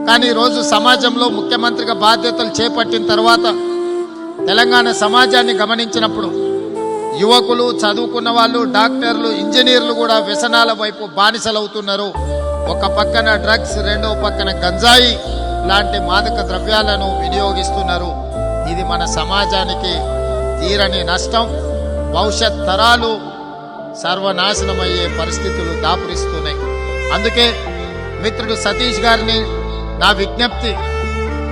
కానీ ఈరోజు సమాజంలో ముఖ్యమంత్రిగా బాధ్యతలు చేపట్టిన తర్వాత తెలంగాణ సమాజాన్ని గమనించినప్పుడు యువకులు, చదువుకున్న వాళ్ళు, డాక్టర్లు, ఇంజనీర్లు కూడా వ్యసనాల వైపు బానిసలవుతున్నారు. ఒక పక్కన డ్రగ్స్, రెండో పక్కన గంజాయి లాంటి మాదక ద్రవ్యాలను వినియోగిస్తున్నారు. ఇది మన సమాజానికి తీరని నష్టం. భవిష్యత్ తరాలు సర్వనాశనమయ్యే పరిస్థితులు దాపురిస్తున్నాయి. అందుకే మిత్రుడు సతీష్ గారిని నా విజ్ఞప్తి,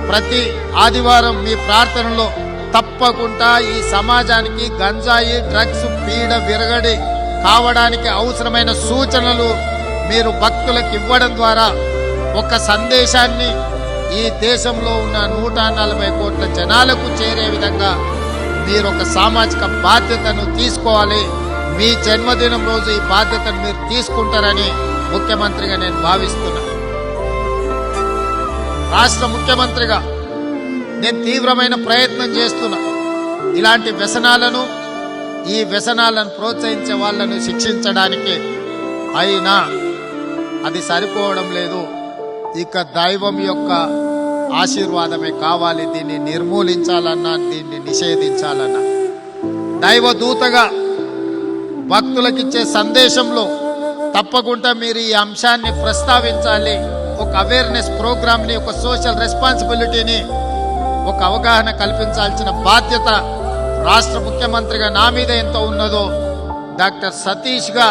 ప్రతి ఆదివారం మీ ప్రార్థనలో తప్పకుండా ఈ సమాజానికి గంజాయి, డ్రగ్స్ పీడ విరగడి కావడానికి అవసరమైన సూచనలు మీరు భక్తులకు ఇవ్వడం ద్వారా ఒక సందేశాన్ని ఈ దేశంలో ఉన్న 140 కోట్ల జనాలకు చేరే విధంగా మీరు ఒక సామాజిక బాధ్యతను తీసుకోవాలి. మీ జన్మదినం రోజు ఈ బాధ్యతను మీరు తీసుకుంటారని ముఖ్యమంత్రిగా నేను భావిస్తున్నా. రాష్ట్ర ముఖ్యమంత్రిగా నేను తీవ్రమైన ప్రయత్నం చేస్తున్నా. ఇలాంటి వ్యసనాలను, ఈ వ్యసనాలను ప్రోత్సహించే వాళ్లను శిక్షించడానికి. అయినా అది సరిపోవడం లేదు. ఇక దైవం యొక్క ఆశీర్వాదమే కావాలి. దీన్ని నిర్మూలించాలన్నా, దీన్ని నిషేధించాలన్నా, దైవదూతగా భక్తులకిచ్చే సందేశంలో తప్పకుండా మీరు ఈ అంశాన్ని ప్రస్తావించాలి. ఒక అవేర్నెస్ ప్రోగ్రామ్ని, ఒక సోషల్ రెస్పాన్సిబిలిటీని, ఒక అవగాహన కల్పించాల్సిన బాధ్యత రాష్ట్ర ముఖ్యమంత్రిగా నా మీద ఎంతో ఉన్నదో, డాక్టర్ సతీష్ గా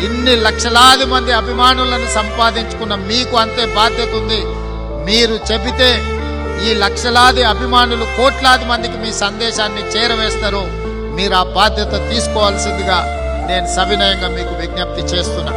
ఇన్ని లక్షలాది మంది అభిమానులను సంపాదించుకున్న మీకు అంతే బాధ్యత ఉంది. మీరు చెబితే ఈ లక్షలాది అభిమానులు కోట్లాది మందికి మీ సందేశాన్ని చేరవేస్తారు. మీరు ఆ బాధ్యత తీసుకోవాల్సిందిగా నేను సవినయంగా మీకు విజ్ఞప్తి చేస్తున్నా.